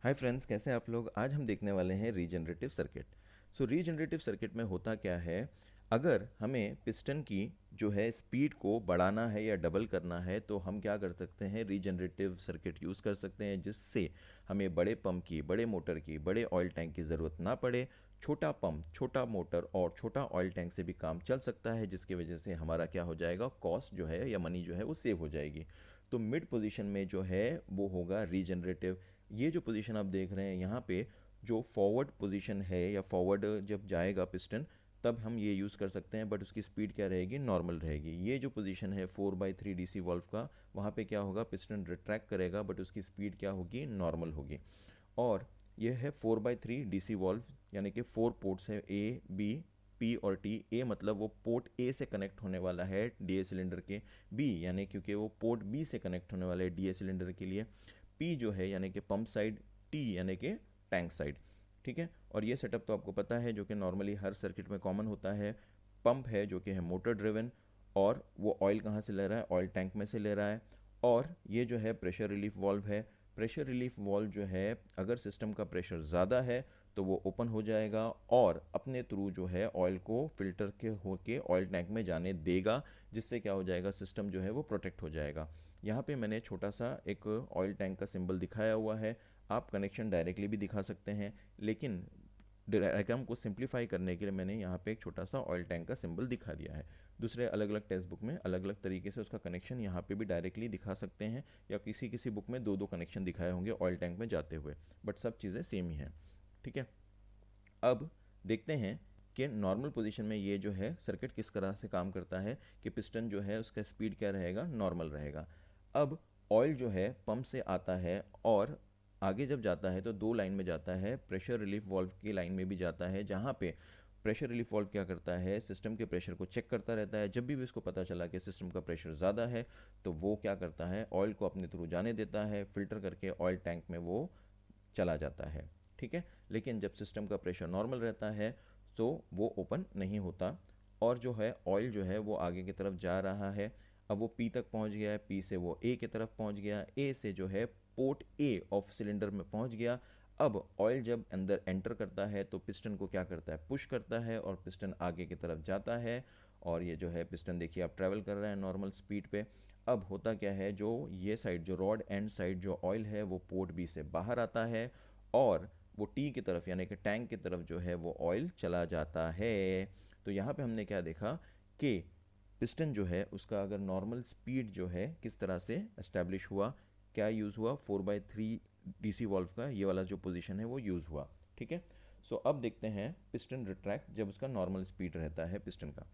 Hi friends, कैसे हैं आप लोग। आज हम देखने वाले हैं रीजनरेटिव सर्किट। रीजनरेटिव सर्किट में होता क्या है, अगर हमें पिस्टन की जो है स्पीड को बढ़ाना है या डबल करना है तो हम क्या कर सकते हैं, रीजनरेटिव सर्किट यूज़ कर सकते हैं, जिससे हमें बड़े पंप की, बड़े मोटर की, बड़े ऑयल टैंक की ज़रूरत ना पड़े। छोटा पंप, छोटा मोटर और छोटा ऑयल टैंक से भी काम चल सकता है, जिसकी वजह से हमारा क्या हो जाएगा, कॉस्ट जो है या मनी जो है वो सेव हो जाएगी। तो मिड पोजीशन में जो है वो होगा रीजनरेटिव। ये जो पोजीशन आप देख रहे हैं यहाँ पे, जो फॉरवर्ड पोजीशन है या फॉरवर्ड जब जाएगा पिस्टन, तब हम ये यूज़ कर सकते हैं, बट उसकी स्पीड क्या रहेगी, नॉर्मल रहेगी। ये जो पोजीशन है 4/3 डीसी वॉल्व का, वहाँ पे क्या होगा, पिस्टन रिट्रैक्ट करेगा बट उसकी स्पीड क्या होगी, नॉर्मल होगी। और यह है 4/3 डीसी वॉल्व, यानी कि 4 पोर्ट्स है, ए बी पी और टी। ए मतलब वो पोर्ट ए से कनेक्ट होने वाला है डीए सिलेंडर के। बी यानी क्योंकि वो पोर्ट बी से कनेक्ट होने वाला है डीए सिलेंडर के लिए। पी जो है यानी कि पंप साइड, टी यानी कि टैंक साइड। ठीक है, और ये सेटअप तो आपको पता है, जो कि नॉर्मली हर सर्किट में कॉमन होता है। पंप है जो कि है मोटर ड्रिवन, और वो ऑयल कहाँ से ले रहा है, ऑयल टैंक में से ले रहा है। और ये जो है प्रेशर रिलीफ वाल्व है। प्रेशर रिलीफ वाल्व जो है, अगर सिस्टम का प्रेशर ज़्यादा है तो वो ओपन हो जाएगा और अपने थ्रू जो है ऑयल को फिल्टर के होके ऑयल टैंक में जाने देगा, जिससे क्या हो जाएगा, सिस्टम जो है वो प्रोटेक्ट हो जाएगा। यहाँ पे मैंने छोटा सा एक ऑयल टैंक का सिंबल दिखाया हुआ है। आप कनेक्शन डायरेक्टली भी दिखा सकते हैं, लेकिन डायग्राम को सिंप्लीफाई करने के लिए मैंने यहाँ पे एक छोटा सा ऑयल टैंक का सिंबल दिखा दिया है। दूसरे अलग अलग टेक्स्ट बुक में अलग अलग तरीके से उसका कनेक्शन यहाँ पे भी डायरेक्टली दिखा सकते हैं, या किसी किसी बुक में दो दो कनेक्शन दिखाए होंगे ऑयल टैंक में जाते हुए, बट सब चीज़ें सेम ही हैं। ठीक है, अब देखते हैं कि नॉर्मल पोजीशन में ये जो है सर्किट किस तरह से काम करता है, कि पिस्टन जो है उसका स्पीड क्या रहेगा, नॉर्मल रहेगा। अब ऑयल जो है पंप से आता है और आगे जब जाता है तो दो लाइन में जाता है, प्रेशर रिलीफ वाल्व की लाइन में भी जाता है, जहाँ पे प्रेशर रिलीफ वाल्व क्या करता है, सिस्टम के प्रेशर को चेक करता रहता है। जब भी उसको पता चला कि सिस्टम का प्रेशर ज़्यादा है, तो वो क्या करता है, ऑयल को अपने थ्रू जाने देता है, फिल्टर करके ऑयल टैंक में वो चला जाता है। ठीक है, लेकिन जब सिस्टम का प्रेशर नॉर्मल रहता है तो वो ओपन नहीं होता, और जो है ऑयल जो है वो आगे की तरफ जा रहा है। अब वो पी तक पहुंच गया है, पी से वो ए की तरफ पहुंच गया, ए से जो है पोर्ट ए ऑफ सिलेंडर में पहुंच गया। अब ऑयल जब अंदर एंटर करता है तो पिस्टन को क्या करता है, पुश करता है, और पिस्टन आगे की तरफ जाता है। और ये जो है पिस्टन देखिए आप ट्रैवल कर रहा है नॉर्मल स्पीड पे। अब होता क्या है, जो ये साइड, जो रॉड एंड साइड जो ऑयल है वो पोर्ट बी से बाहर आता है, और वो टी की तरफ यानी कि टैंक की तरफ जो है वो ऑयल चला जाता है। तो यहाँ पे हमने क्या देखा कि पिस्टन जो है उसका अगर नॉर्मल स्पीड जो है किस तरह से एस्टेब्लिश हुआ, क्या यूज़ हुआ, 4/3 डीसी वॉल्व का ये वाला जो पोजीशन है वो यूज़ हुआ। ठीक है, अब देखते हैं पिस्टन रिट्रैक्ट जब उसका नॉर्मल स्पीड रहता है पिस्टन का।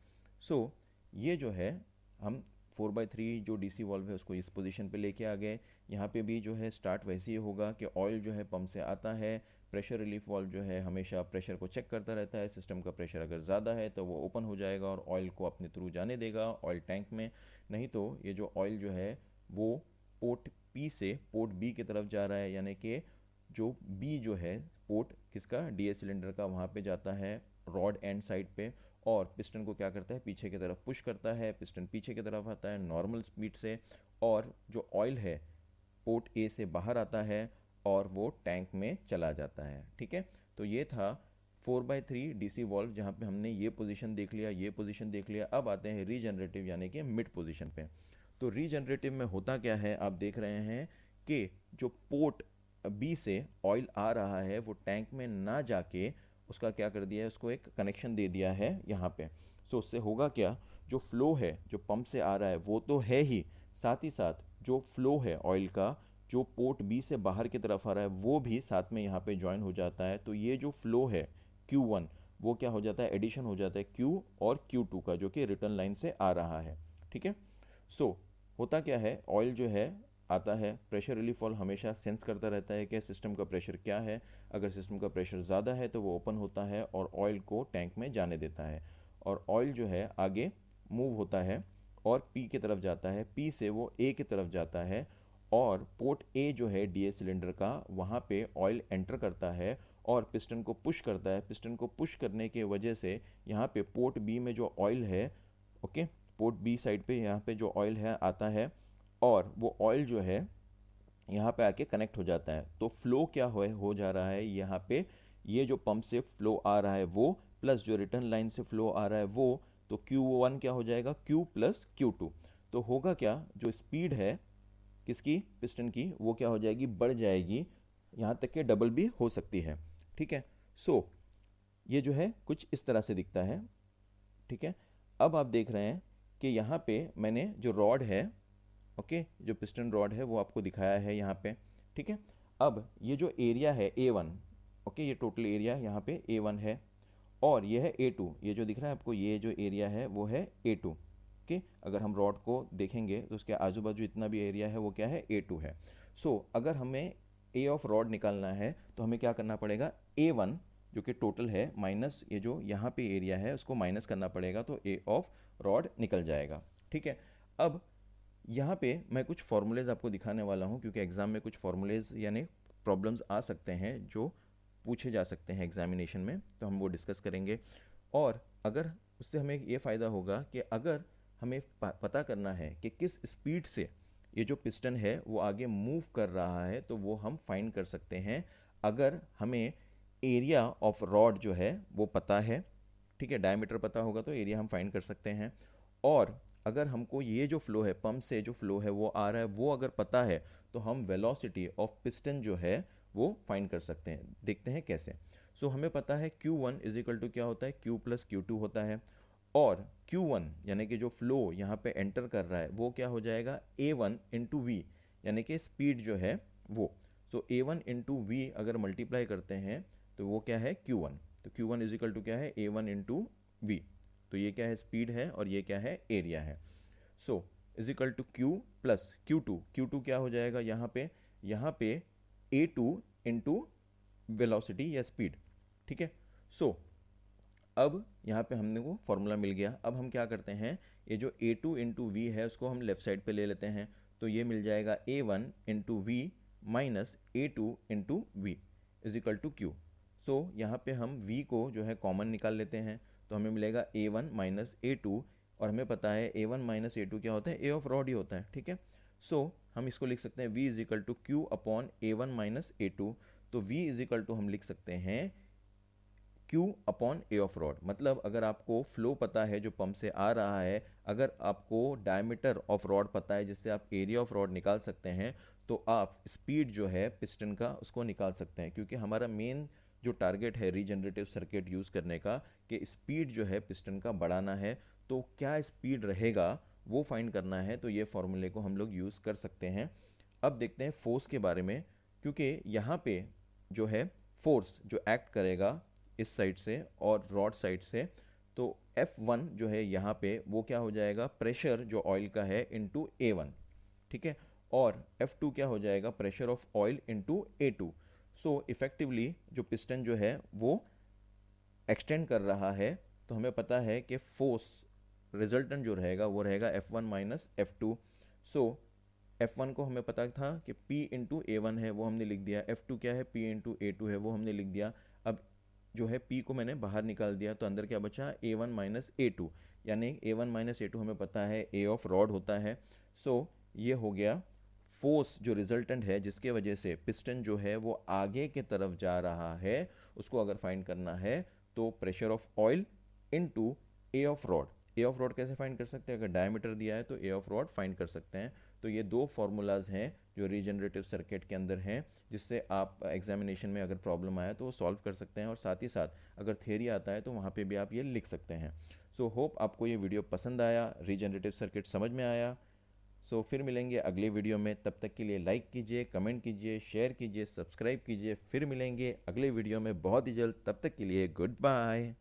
सो ये जो है, हम 4/3 जो डीसी वॉल्व है उसको इस पोजीशन पे लेके आ गए। यहाँ पे भी जो है स्टार्ट वैसे ही होगा कि ऑयल जो है पंप से आता है, प्रेशर रिलीफ वाल्व जो है हमेशा प्रेशर को चेक करता रहता है, सिस्टम का प्रेशर अगर ज़्यादा है तो वो ओपन हो जाएगा और ऑयल को अपने थ्रू जाने देगा ऑयल टैंक में। नहीं तो ये जो ऑयल जो है वो पोर्ट पी से पोर्ट बी की तरफ जा रहा है, यानी कि जो बी जो है पोर्ट किसका, डीए सिलेंडर का, वहाँ पे जाता है रॉड एंड साइड पे, और पिस्टन को क्या करता है, पीछे की तरफ पुश करता है। पिस्टन पीछे की तरफ आता है नॉर्मल स्पीड से, और जो ऑयल है पोर्ट ए से बाहर आता है और वो टैंक में चला जाता है। ठीक है, तो ये था 4/3 डीसी वॉल्व, जहाँ पे हमने ये पोजीशन देख लिया, ये पोजीशन देख लिया। अब आते हैं रीजनरेटिव यानी कि मिड पोजीशन पे। तो रीजनरेटिव में होता क्या है, आप देख रहे हैं कि जो पोर्ट बी से ऑयल आ रहा है वो टैंक में ना जाके उसका क्या कर दिया है, उसको एक कनेक्शन दे दिया है यहाँ पे। उससे होगा क्या, जो फ्लो है जो पंप से आ रहा है वो तो है ही, साथ ही साथ जो फ्लो है ऑयल का, जो पोर्ट बी से बाहर की तरफ आ रहा है वो भी साथ में यहाँ पे ज्वाइन हो जाता है। तो ये जो फ्लो है Q1, वो क्या हो जाता है, एडिशन हो जाता है Q और Q2 का, जो कि रिटर्न लाइन से आ रहा है। ठीक है, सो होता क्या है, ऑयल जो है आता है, प्रेशर रिलीफ वाल्व हमेशा सेंस करता रहता है कि सिस्टम का प्रेशर क्या है। अगर सिस्टम का प्रेशर ज़्यादा है तो वो ओपन होता है और ऑयल को टैंक में जाने देता है, और ऑयल जो है आगे मूव होता है और पी की तरफ जाता है, पी से वो ए की तरफ जाता है, और पोर्ट ए जो है डीए सिलेंडर का, वहाँ पे ऑयल एंटर करता है और पिस्टन को पुश करता है। पिस्टन को पुश करने की वजह से यहाँ पे पोर्ट बी में जो ऑयल है, ओके, पोर्ट बी साइड पे यहाँ पे जो ऑयल है आता है, और वो ऑयल जो है यहाँ पे आके कनेक्ट हो जाता है। तो फ्लो क्या हो जा रहा है यहाँ पे, ये जो पंप से फ्लो आ रहा है वो प्लस जो रिटर्न लाइन से फ्लो आ रहा है वो, तो Q1 क्या हो जाएगा, Q प्लस Q2। तो होगा क्या, जो स्पीड है किसकी, पिस्टन की, वो क्या हो जाएगी, बढ़ जाएगी, यहाँ तक कि डबल भी हो सकती है। ठीक है। सो ये जो है कुछ इस तरह से दिखता है। ठीक है। अब आप देख रहे हैं कि यहाँ पे मैंने जो रॉड है, ओके, जो पिस्टन रॉड है वो आपको दिखाया है यहाँ पे। ठीक है। अब ये जो एरिया है A1, ओके, ये टोटल एरिया यहाँ पे A1 है, और ये है A2, ये जो दिख रहा है आपको, ये जो एरिया है वो है A2। ओके, अगर हम रॉड को देखेंगे तो उसके आजू बाजू इतना भी एरिया है वो क्या है, A2 है। सो अगर हमें ए ऑफ रॉड निकालना है तो हमें क्या करना पड़ेगा, A1 जो कि टोटल है माइनस ये जो यहाँ पे एरिया है उसको माइनस करना पड़ेगा, तो ए ऑफ रॉड निकल जाएगा। ठीक है। अब यहाँ पे मैं कुछ फॉर्मूलेज आपको दिखाने वाला हूँ, क्योंकि एग्जाम में कुछ फॉर्मूलेज यानी प्रॉब्लम्स आ सकते हैं जो पूछे जा सकते हैं एग्जामिनेशन में, तो हम वो डिस्कस करेंगे। और अगर उससे हमें ये फ़ायदा होगा कि अगर हमें पता करना है कि किस स्पीड से ये जो पिस्टन है वो आगे मूव कर रहा है, तो वो हम फाइंड कर सकते हैं अगर हमें एरिया ऑफ रॉड जो है वो पता है। ठीक है, डायमीटर पता होगा तो एरिया हम फाइंड कर सकते हैं। और अगर हमको ये जो फ्लो है, पंप से जो फ्लो है वो आ रहा है, वो अगर पता है, तो हम वेलोसिटी ऑफ पिस्टन जो है वो फाइंड कर सकते हैं। देखते हैं कैसे। सो हमें पता है Q1 इज इक्वल टू क्या होता है, Q प्लस Q2 होता है। और Q1 यानी कि जो फ्लो यहाँ पे एंटर कर रहा है वो क्या हो जाएगा, A1 इंटू वी, यानी कि स्पीड जो है वो। सो A1 इंटू वी अगर मल्टीप्लाई करते हैं तो वो क्या है, Q1। तो Q1 इज इक्वल टू क्या है, A1 इंटू वी। तो ये क्या है, स्पीड है, और ये क्या है, एरिया है। So is equal to Q plus Q2। Q2 क्या हो जाएगा यहाँ पे A2 इंटू वेलोसिटी या स्पीड। ठीक है। सो अब यहाँ पे हमने को फॉर्मूला मिल गया। अब हम क्या करते हैं, ये जो A2 इंटू वी है उसको हम लेफ्ट साइड पे ले लेते हैं, तो ये मिल जाएगा A1 into V minus A2 into V is equal to Q। So यहाँ पे हम V को जो है कॉमन निकाल लेते हैं, तो हमें मिलेगा A1 माइनस A2, और हमें पता है A1 माइनस A2 क्या होता है, A ऑफ रॉड ही होता है। ठीक है। सो हम इसको लिख सकते हैं V is equal to Q upon A1 minus A2। तो V इज इक्वल टू हम लिख सकते हैं Q upon A of rod. मतलब अगर आपको फ्लो पता है जो पंप से आ रहा है, अगर आपको डायमीटर ऑफ रॉड पता है जिससे आप एरिया ऑफ रॉड निकाल सकते हैं, तो आप स्पीड जो है पिस्टन का उसको निकाल सकते हैं। क्योंकि हमारा मेन जो टारगेट है रीजनरेटिव सर्किट यूज़ करने का, कि स्पीड जो है पिस्टन का बढ़ाना है, तो क्या स्पीड रहेगा वो फाइंड करना है। तो ये फॉर्मूले को हम लोग यूज़ कर सकते हैं। अब देखते हैं फोर्स के बारे में, क्योंकि यहाँ पे जो है फोर्स जो एक्ट करेगा इस साइड से और रॉड साइड से, तो F1 जो है यहाँ पे वो क्या हो जाएगा, प्रेशर जो ऑयल का है इनटू A1। ठीक है। और F2 क्या हो जाएगा, pressure of oil into A2। So effectively जो पिस्टन जो है वो एक्सटेंड कर रहा है, तो हमें पता है कि फोर्स रिजल्टेंट जो रहेगा वो रहेगा F1 माइनस F2। सो F1 को हमें पता था कि P इंटू A1 है, वो हमने लिख दिया। F2 क्या है, P इंटू A2 है, वो हमने लिख दिया। अब जो है P को मैंने बाहर निकाल दिया, तो अंदर क्या बचा, A1 माइनस A2, यानी A1 माइनस A2 हमें पता है A ऑफ रॉड होता है। सो ये हो गया फोर्स जो रिजल्टेंट है जिसके वजह से पिस्टन जो है वो आगे के तरफ जा रहा है, उसको अगर फाइंड करना है तो pressure of oil into A of rod. A of rod कैसे फाइंड कर सकते हैं, अगर डायमीटर दिया है तो ए ऑफ रॉड फाइंड कर सकते हैं। तो ये दो फार्मूलाज हैं जो रीजनरेटिव सर्किट के अंदर हैं, जिससे आप एग्जामिनेशन में अगर प्रॉब्लम आया तो वो सॉल्व कर सकते हैं, और साथ ही साथ अगर थियरी आता है तो वहाँ पे भी आप ये लिख सकते हैं। सो होप आपको ये वीडियो पसंद आया, रीजनरेटिव सर्किट समझ में आया। सो फिर मिलेंगे अगले वीडियो में, तब तक के लिए लाइक कीजिए, कमेंट कीजिए, शेयर कीजिए, सब्सक्राइब कीजिए। फिर मिलेंगे अगले वीडियो में बहुत ही जल्द, तब तक के लिए गुड बाय।